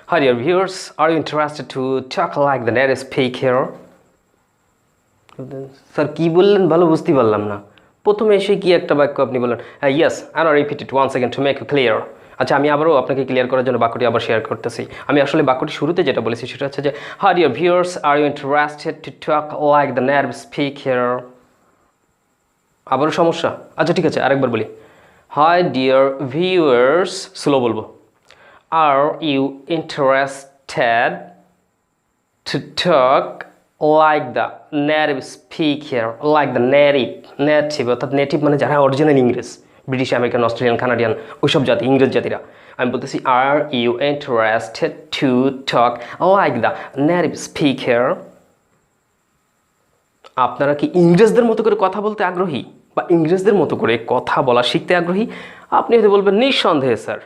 Hi dear viewers, are you interested to talk like the native speaker? Sir কি বললেন ভালো বুঝতে পারলাম না। প্রথমে এসে কি একটা বাক্য আপনি বললেন, yes I will repeat it once again to make you clear. আচ্ছা, আমি আবারও আপনাকে ক্লিয়ার করার জন্য বাক্যটি আবার শেয়ার করতেছি। আমি আসলে বাক্যটি শুরুতে যেটা বলেছি সেটা হচ্ছে যে, hi dear viewers, are you interested to talk like the native speaker? আবারও সমস্যা? আচ্ছা ঠিক আছে, আরেকবার বলি। হাই ডিয়ার ভিউয়ার্স, স্লো বলবো। Are you interested to talk like the native speaker, like the native অর্থাৎ নেটিভ মানে যারা অরিজিনাল ইংরেজ, ব্রিটিশ, আমেরিকান, অস্ট্রেলিয়ান, কানাডিয়ান, ওইসব জাতি, ইংরেজ জাতিরা। আমি বলতেছি are you interested to talk like the native speaker? আপনারা কি ইংরেজদের মতো করে কথা বলতে আগ্রহী বা ইংরেজদের মতো করে কথা বলা শিখতে আগ্রহী? আপনি হয়তো বলবেন নিঃসন্দেহে স্যার,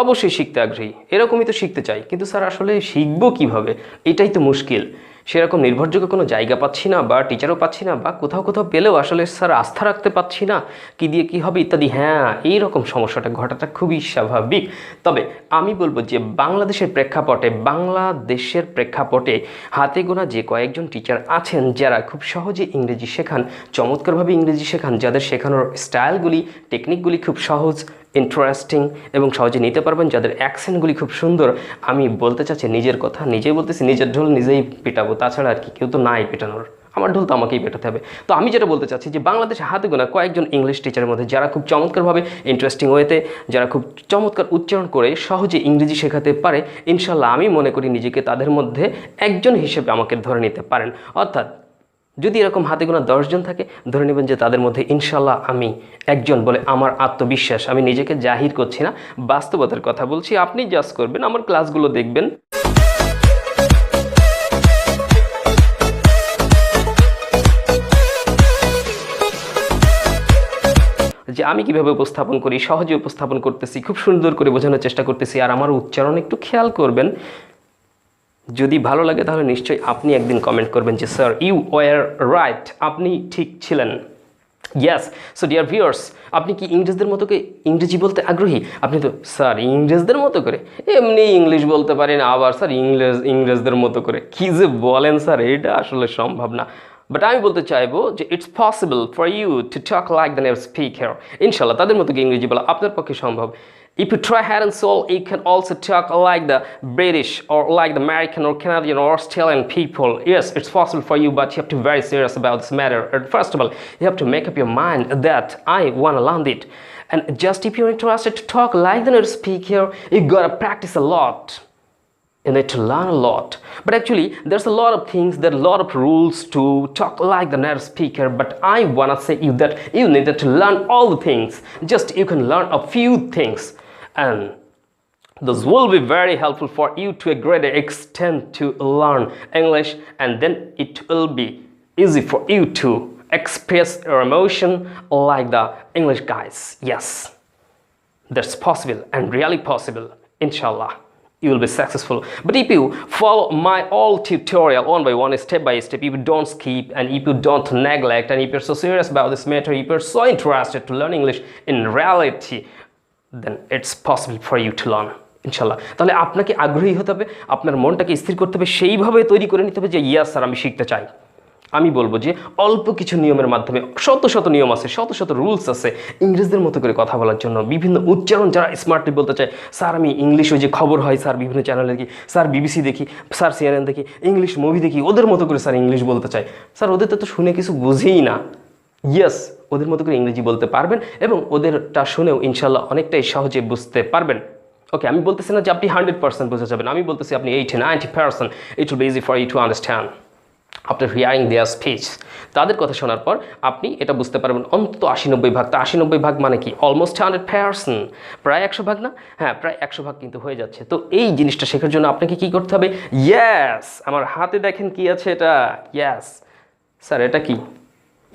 অবশ্যই শিখতে আগ্রহী, এরকমই তো শিখতে চাই, কিন্তু স্যার আসলে শিখবো কীভাবে, এটাই তো মুশকিল। সেরকম নির্ভরযোগ্য কোনো জায়গা পাচ্ছি না, বা টিচারও পাচ্ছি না, বা কোথাও কোথাও পেলেও আসলে স্যার আস্থা রাখতে পারছি না, কী দিয়ে কী হবে ইত্যাদি। হ্যাঁ, এইরকম সমস্যাটা ঘটাটা খুবই স্বাভাবিক। তবে আমি বলবো যে বাংলাদেশের প্রেক্ষাপটে হাতে গোনা যে কয়েকজন টিচার আছেন যারা খুব সহজে ইংরেজি শেখান, চমৎকারভাবে ইংরেজি শেখান, যাদের শেখানোর স্টাইলগুলি, টেকনিকগুলি খুব সহজ, ইন্টারেস্টিং এবং সহজে নিতে পারবেন, যাদের অ্যাকসেন্টগুলি খুব সুন্দর। আমি বলতে চাচ্ছি নিজের কথা নিজেই বলতেছি, নিজের ঢোল নিজেই পেটাবো, তাছাড়া আর কি কেউ তো নাই পেটানোর, আমার ঢোল তো আমাকেই পেটাতে হবে। তো আমি যেটা বলতে চাচ্ছি যে বাংলাদেশে হাতে গোনা কয়েকজন ইংলিশ টিচারের মধ্যে যারা খুব চমৎকারভাবে, ইন্টারেস্টিং ওয়েতে, যারা খুব চমৎকার উচ্চারণ করে সহজে ইংরেজি শেখাতে পারে, ইনশাল্লাহ আমি মনে করি নিজেকে তাদের মধ্যে একজন হিসেবে আমাকে ধরে নিতে পারেন। অর্থাৎ যদি এরকম হাতে গোনা 10 জন থাকে, ধরে নেবেন যে তাদের মধ্যে ইনশাল্লাহ আমি একজন বলে আমার আত্মবিশ্বাস। আমি নিজেকে জাহির করছি না, বাস্তবতার কথা বলছি। আপনি জাজ করবেন, আমার ক্লাসগুলো দেখবেন। যে আমি কিভাবে উপস্থাপন করি, সহজে উপস্থাপন করতেছি, খুব সুন্দর করে বোঝানোর চেষ্টা করতেছি, আর আমার উচ্চারণ একটু খেয়াল করবেন। যদি ভালো লাগে তাহলে নিশ্চয়ই আপনি একদিন কমেন্ট করবেন যে স্যার ইউ ওয়ার রাইট, আপনি ঠিক ছিলেন। ইয়েস। সো ডিয়ার ভিউয়ার্স, আপনি কি ইংরেজদের মতো করে ইংরেজি বলতে আগ্রহী? আপনি তো স্যার ইংরেজদের মতো করে এমনি ইংলিশ বলতে পারেন, আবার স্যার ইংরেজদের মতো করে কী যে বলেন স্যার, এটা আসলে সম্ভব না। বাট আমি বলতে চাইবো যে it's possible for you to talk like the native speaker. ইনশাল্লাহ তাদের মতো ইংরেজি বলা আপনার পক্ষে সম্ভব। If you try hard and soul, you can also talk like the British or like the American or Canadian or Australian people. Yes, it's possible for you, but you have to be very serious about this matter. And first of all, you have to make up your mind that I want to learn it. And just if you're interested to talk like the native speaker, you gotta practice a lot. You need to learn a lot. But actually, there's a lot of things, there are a lot of rules to talk like the native speaker, but I want to say you that you needed to learn all the things. Just you can learn a few things. And this will be very helpful for you to a great extent to learn English, and then it will be easy for you to express your emotion like the English guys. Yes, that's possible and really possible. Inshallah, you will be successful. But if you follow my all tutorial one by one, step by step, if you don't skip and if you don't neglect, and if you're so serious about this matter, if you're so interested to learn English in reality, then it's possible for you to learn. ইনশাল্লাহ। তাহলে আপনাকে আগ্রহী হতে হবে, আপনার মনটাকে স্থির করতে হবে, সেইভাবে তৈরি করে নিতে হবে যে ইয়াস স্যার আমি শিখতে চাই। আমি বলবো যে অল্প কিছু নিয়মের মাধ্যমে, শত শত নিয়ম আছে, শত শত রুলস আছে ইংরেজদের মতো করে কথা বলার জন্য। বিভিন্ন উচ্চারণ যারা স্মার্টলি বলতে চায়, স্যার আমি ইংলিশ, ওই যে খবর হয় স্যার বিভিন্ন চ্যানেলে দেখি, স্যার বিবিসি দেখি, স্যার সিএনএন দেখি, ইংলিশ মুভি দেখি, ওদের মতো করে স্যার ইংলিশ বলতে চায়। স্যার ওদের তো শুনে কিছু বুঝেই না। ইয়েস, ওদের মতো করে ইংরেজি বলতে পারবেন এবং ওদেরটা শুনেও ইনশাল্লাহ অনেকটাই সহজে বুঝতে পারবেন। ওকে, আমি বলতেছি না যে আপনি 100% বুঝে যাবেন, আমি বলতেছি আপনি 80-90% it will be easy for you to understand after hearing their speech. তাদের কথা শোনার পর আপনি এটা বুঝতে পারবেন অন্তত 80-90 ভাগ। তা 80-90 ভাগ মানে কি? অলমোস্ট 100%, প্রায় 100 ভাগ না? হ্যাঁ, প্রায় 100 ভাগ কিন্তু হয়ে যাচ্ছে। তো এই জিনিসটা শেখার জন্য আপনাকে কি করতে হবে? ইয়েস, আমার হাতে দেখেন কি আছে এটা। ইয়েস স্যার, এটা কি?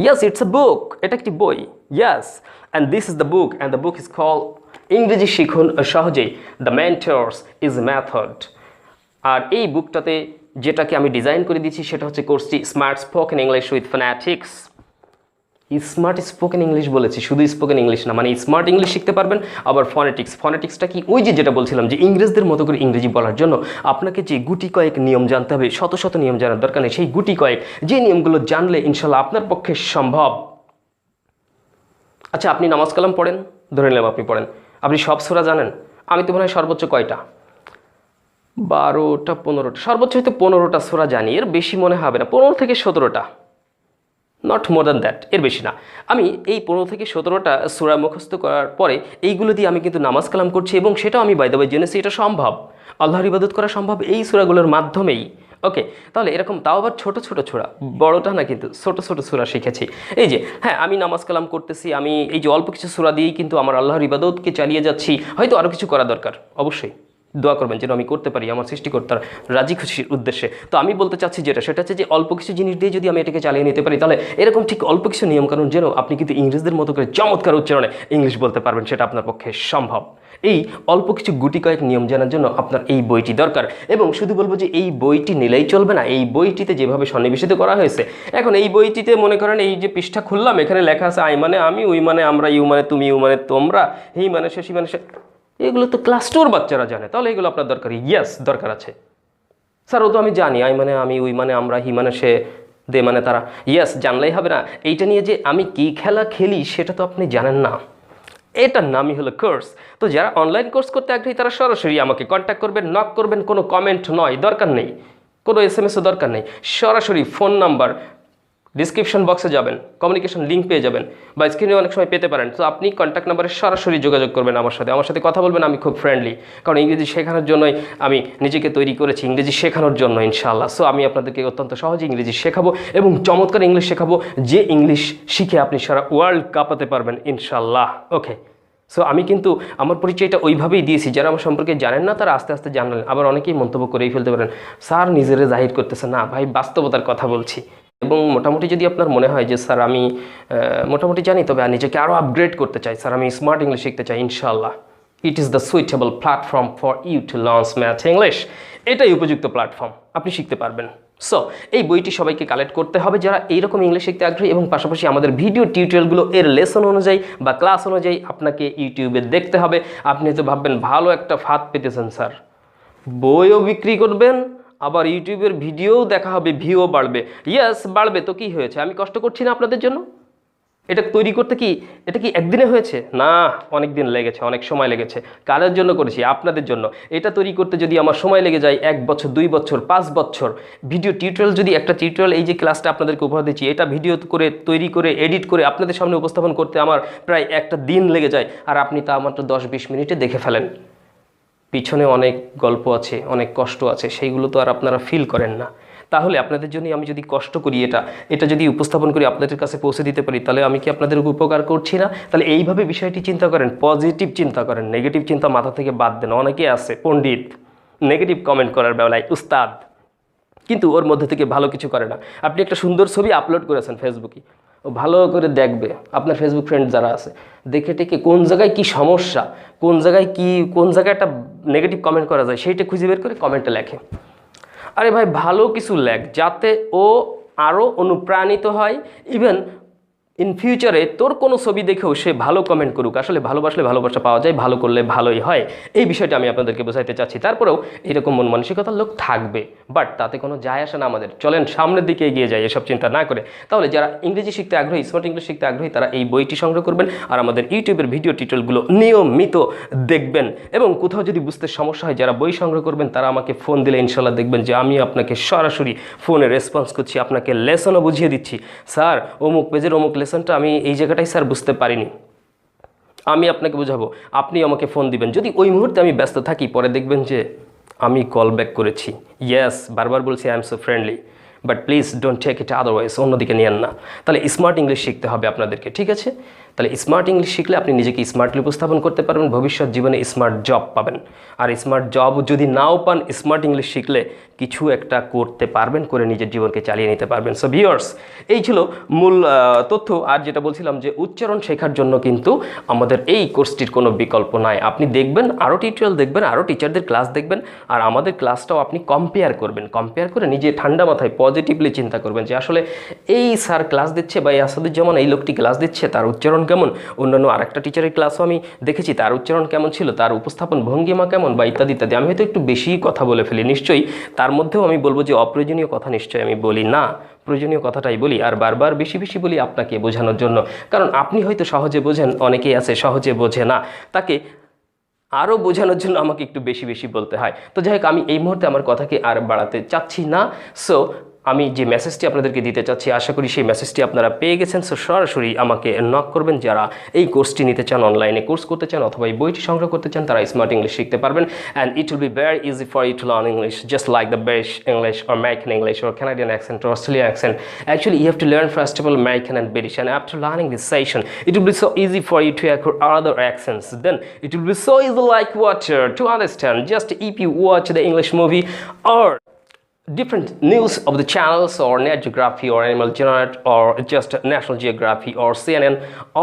Yes, it's a book. এটা একটি বই। Yes, and this is the book, and the book is called ইংরেজি শিখুন সহজেই, The Mentors is a Method. আর এই বুকটাতে যেটাকে আমি ডিজাইন করে দিচ্ছি সেটা হচ্ছে কোর্সটি smart spoken English with phonetics. Smart spoken English বলেছি, শুধু স্পোকেন ইংলিশ না, মানে স্মার্ট ইংলিশ শিখতে পারবেন। আবার ফনেটিক্স, ফনেটিক্সটা কি, ওই যেটা বলছিলাম যে ইংরেজদের মতো করে ইংরেজি বলার জন্য আপনাকে যে গুটি কয়েক নিয়ম জানতে হবে, শত শত নিয়ম জানার দরকার নেই, সেই গুটি কয়েক যে নিয়মগুলো জানলে ইনশাল্লাহ আপনার পক্ষে সম্ভব। আচ্ছা, আপনি নামাজ কালাম পড়েন, ধরে নিলাম আপনি পড়েন, আপনি সব সূরা জানেন? আমি তো মনে হয় সর্বোচ্চ কয়টা, 12টা 15টা, সর্বোচ্চ হয়তো 15টা সূরা জানি, এর বেশি মনে হবে না, 15 থেকে 17টা, নট মোর দ্যান দ্যাট, এর বেশি না। আমি এই 15 থেকে 17টা সূরা মুখস্থ করার পরে এইগুলো দিয়ে আমি কিন্তু নামাজ কালাম করছি, এবং সেটাও আমি বাই দ্য ওয়ে জেনেছি এটা সম্ভব, আল্লাহর ইবাদত করা সম্ভব এই সূরাগুলোর মাধ্যমেই। ওকে, তাহলে এরকম, তাও আবার ছোট ছোট সূরা, বড়টা না, কিন্তু ছোট ছোট সূরা শিখেছি। এই যে হ্যাঁ, আমি নামাজ কালাম করতেছি, আমি এই যে অল্প কিছু সূরা দিয়েই কিন্তু আমার আল্লাহর ইবাদতকে চালিয়ে যাচ্ছি। হয়তো আরও কিছু করা দরকার, অবশ্যই দোয়া করবেন যেন আমি করতে পারি আমার সৃষ্টিকর্তার রাজি খুশির উদ্দেশ্যে। তো আমি বলতে চাচ্ছি সেটা হচ্ছে যে অল্প কিছু জিনিস দিয়ে যদি আমি এটাকে চালিয়ে নিতে পারি, তাহলে এরকম ঠিক অল্প কিছু নিয়মকানুন যেন আপনি কিন্তু ইংরেজদের মতো করে চমৎকার উচ্চারণে ইংলিশ বলতে পারবেন, সেটা আপনার পক্ষে সম্ভব। এই অল্প কিছু গুটি কয়েক নিয়ম জানার জন্য আপনার এই বইটি দরকার। এবং শুধু বলবো যে এই বইটি নিলেই চলবে না, এই বইটিতে যেভাবে সন্নিবেশিত করা হয়েছে, এখন এই বইটিতে মনে করেন এই যে পৃষ্ঠা খুললাম, এখানে লেখা আছে আই মানে আমি, উই মানে আমরা, ইউ মানে তুমি, ইউ মানে তোমরা, হি মানে সে, সি মানে সে, এগুলো তো ক্লাস 2 বাচ্চারা জানে, তাহলে এগুলো আপনার দরকার? ইয়েস, দরকার আছে স্যার, ও তো আমি জানি, আই মানে আমি, উই মানে আমরা, হি মানে সে, দে মানে তারা। ইয়েস, জানলেই হবে না, এইটা নিয়ে যে আমি কি খেলা খেলি সেটা তো আপনি জানেন না, এটার নামই হলো কোর্স। তো যারা অনলাইন কোর্স করতে আগ্রহী তারা সরাসরি আমাকে কন্ট্যাক্ট করবেন, নক করবেন, কোনো কমেন্ট নয়, দরকার নেই, কোনো SMS-ও দরকার নেই, সরাসরি ফোন নাম্বার ডিসক্রিপশন বক্সে যাবেন, কমিউনিকেশন লিঙ্ক পেয়ে যাবেন, বা স্ক্রিনে অনেক সময় পেতে পারেন। তো আপনি কন্ট্যাক্ট নাম্বারে সরাসরি যোগাযোগ করবেন আমার সাথে কথা বলবেন। আমি খুব ফ্রেন্ডলি, কারণ ইংরেজি শেখানোর জন্যই আমি নিজেকে তৈরি করেছি, ইংরেজি শেখানোর জন্য ইনশাআল্লাহ। সো আমি আপনাদেরকে অত্যন্ত সহজে ইংরেজি শেখাবো এবং চমৎকার ইংলিশ শেখাবো, যে ইংলিশ শিখে আপনি সারা ওয়ার্ল্ড কাঁপাতে পারবেন ইনশাআল্লাহ। ওকে, সো আমি কিন্তু আমার পরিচয়টা ওইভাবেই দিয়েছি, যারা আমার সম্পর্কে জানেন না তারা আস্তে আস্তে জানলেন। আবার অনেকেই মন্তব্য করেই ফেলতে পারেন, স্যার নিজেরে জাহির করতেছে না, ভাই বাস্তবতার কথা বলছি। এবং মোটামুটি যদি আপনার মনে হয় যে স্যার আমি মোটামুটি জানি, তবে নিজেকে আরও আপগ্রেড করতে চাই, স্যার আমি স্মার্ট ইংলিশ শিখতে চাই, ইনশাআল্লাহ it is the suitable platform for you to learn math English. এটাই উপযুক্ত প্ল্যাটফর্ম, আপনি শিখতে পারবেন। সো এই বইটি সবাইকে কালেক্ট করতে হবে যারা এইরকম ইংলিশ শিখতে আগ্রহী, এবং পাশাপাশি আমাদের ভিডিও টিউটোরিয়ালগুলো এর লেসন অনুযায়ী বা ক্লাস অনুযায়ী আপনাকে ইউটিউবে দেখতে হবে। আপনি তো ভাববেন ভালো একটা ফাঁদ পেতেছেন স্যার, বইও বিক্রি করবেন, আবার ইউটিউবের ভিডিও দেখা হবে, ভিউও বাড়বে। ইয়েস, বাড়বে তো কি হয়েছে, আমি কষ্ট করছি না আপনাদের জন্য? এটা তৈরি করতে কি, এটা কি একদিনে হয়েছে? না, অনেক দিন লেগেছে, অনেক সময় লেগেছে। কাদের জন্য করেছি? আপনাদের জন্য। এটা তৈরি করতে যদি আমার সময় লেগে যায় 1 বছর, 2 বছর, 5 বছর, ভিডিও টিউটোরিয়াল যদি একটা টিউটোরিয়াল, এই যে ক্লাসটা আপনাদেরকে উপহার দিচ্ছি, এটা ভিডিও করে তৈরি করে এডিট করে আপনাদের সামনে উপস্থাপন করতে আমার প্রায় একটা দিন লেগে যায়, আর আপনি তা মাত্র 10-20 মিনিটে দেখে ফেলেন। পিছনে অনেক গল্প আছে, অনেক কষ্ট আছে, সেইগুলো তো আর আপনারা ফিল করেন না। তাহলে আপনাদের জন্য আমি যদি কষ্ট করি, এটা যদি উপস্থাপন করি, আপনাদের কাছে পৌঁছে দিতে পারি, তাহলে আমি কি আপনাদের উপকার করছি না? তাহলে এইভাবে বিষয়টি চিন্তা করেন, পজিটিভ চিন্তা করেন, নেগেটিভ চিন্তা মাথা থেকে বাদ দেন। অনেকে আছে পণ্ডিত, নেগেটিভ কমেন্ট করার বেলায় উস্তাদ, কিন্তু ওর মধ্যে থেকে ভালো কিছু করে না। আপনি একটা সুন্দর ছবি আপলোড করেছেন ফেসবুকে, ও ভালো করে দেখবে, আপনার ফেসবুক ফ্রেন্ড যারা আছে, দেখে টেকে কোন জায়গায় কি সমস্যা, কোন জায়গায় একটা নেগেটিভ কমেন্ট করা যায়, সেইটা খুঁজে বের করে কমেন্টে লেখে। আরে ভাই, ভালো কিছু লেখ, যাতে ও আরও অনুপ্রাণিত হয়, ইভেন ইন ফিউচারে তোর কোনো ছবি দেখেও সে ভালো কমেন্ট করুক। আসলে ভালোবাসলে ভালোবাসা পাওয়া যায়, ভালো করলে ভালোই হয়, এই বিষয়টা আমি আপনাদেরকে বোঝাইতে চাচ্ছি। তারপরেও এরকম মন মানসিকতার লোক থাকবে, বাট তাতে কোনো যায় আসে না আমাদের। চলেন সামনের দিকে এগিয়ে যায় এসব চিন্তা না করে। তাহলে যারা ইংরেজি শিখতে আগ্রহী, স্মার্ট ইংলিশ শিখতে আগ্রহী, তারা এই বইটি সংগ্রহ করবেন, আর আমাদের ইউটিউবের ভিডিও টিউটোরিয়ালগুলো নিয়মিত দেখবেন। এবং কোথাও যদি বুঝতে সমস্যা হয়, যারা বই সংগ্রহ করবেন তারা আমাকে ফোন দিলে ইনশাল্লাহ দেখবেন যে আমি আপনাকে সরাসরি ফোনে রেসপন্স করছি, আপনাকে লেসনও বুঝিয়ে দিচ্ছি। স্যার অমুক পেজের অমুক লেসনটা আমি এই জায়গাটাই স্যার বুঝতে পারিনি, আমি আপনাকে বোঝাবো, আপনি আমাকে ফোন দিবেন। যদি ওই মুহূর্তে আমি ব্যস্ত থাকি, পরে দেখবেন যে আমি কল ব্যাক করেছি। ইয়েস, বারবার বলছি I am so friendly, but please don't take it otherwise, অন্যদিকে নিয়েন না। তাহলে স্মার্ট ইংলিশ শিখতে হবে আপনাদেরকে, ঠিক আছে? তাহলে স্মার্ট ইংলিশ শিখলে আপনি নিজেকে স্মার্টলি উপস্থাপন করতে পারবেন, ভবিষ্যৎ জীবনে স্মার্ট জব পাবেন। আর স্মার্ট জব যদি নাও পান, স্মার্ট ইংলিশ শিখলে কিছু একটা করতে পারবেন, করে নিজের জীবনকে চালিয়ে নিতে পারবেন। সো ভিউয়ার্স, এই ছিল মূল তথ্য। আর যেটা বলছিলাম যে উচ্চারণ শেখার জন্য কিন্তু আমাদের এই কোর্সটির কোনো বিকল্প নাই। আপনি দেখবেন, আরও টিউটোরিয়াল দেখবেন, আরও টিচারদের ক্লাস দেখবেন, আর আমাদের ক্লাসটাও আপনি কম্পেয়ার করবেন। কম্পেয়ার করে নিজে ঠান্ডা মাথায় পজিটিভলি চিন্তা করবেন যে আসলে এই স্যার ক্লাস দিচ্ছে বা এই আসাদুজ্জামান এই লোকটি ক্লাস দিচ্ছে, তার উচ্চারণ কেমন, অন্যান্য আরেকটা টিচারের ক্লাসও আমি দেখেছি, তার উচ্চারণ কেমন ছিল, তার উপস্থাপন ভঙ্গিমা কেমন, বা ইত্যাদি ইত্যাদি। আমি হয়তো একটু বেশিই কথা বলে ফেলি নিশ্চয়ই, তার মধ্যেও আমি বলবো যে অপ্রয়োজনীয় কথা নিশ্চয়ই আমি বলি না, প্রয়োজনীয় কথাটাই বলি, আর বারবার বেশি বেশি বলি আপনাকে বোঝানোর জন্য। কারণ আপনি হয়তো সহজে বোঝেন, অনেকেই আছে সহজে বোঝে না, তাকে আরও বোঝানোর জন্য আমাকে একটু বেশি বেশি বলতে হয়। তো যাই হোক, আমি এই মুহূর্তে আমার কথাকে আর বাড়াতে চাচ্ছি না। সো আমি যে মেসেজটি আপনাদেরকে দিতে চাচ্ছি, আশা করি সেই মেসেজটি আপনারা পেয়ে গেছেন। সো সরাসরি আমাকে নক করবেন যারা এই কোর্সটি নিতে চান, অনলাইনে কোর্স করতে চান, অথবা এই বইটি সংগ্রহ করতে চান, তারা স্মার্ট ইংলিশ শিখতে পারবেন। And it will be very easy for you to learn English, just like the British English or American English or Canadian accent or Australian accent. Actually, you have to learn first of all American and British, and after learning this session, it will be so easy for you to acquire other accents. Then it will be so easy like water to understand. Just if you watch the English movie or different news of the channels or Net Geography or Animal Planet or just National Geography or CNN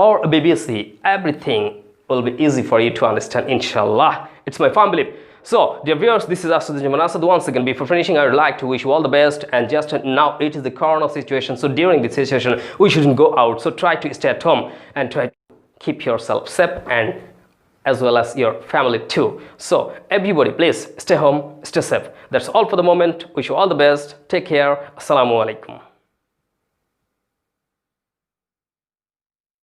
or BBC, everything will be easy for you to understand, inshallah. It's my firm belief. So, dear viewers, this is Asaduজ্জামান Asad. Once again, before finishing, I would like to wish you all the best. And just now, it is the corona situation. So, during this situation, we shouldn't go out. So, try to stay at home and try to keep yourself safe, and as well as your family too. So, everybody, please stay home, stay safe. That's all for the moment. Wish you all the best. Take care. Assalamu alaikum.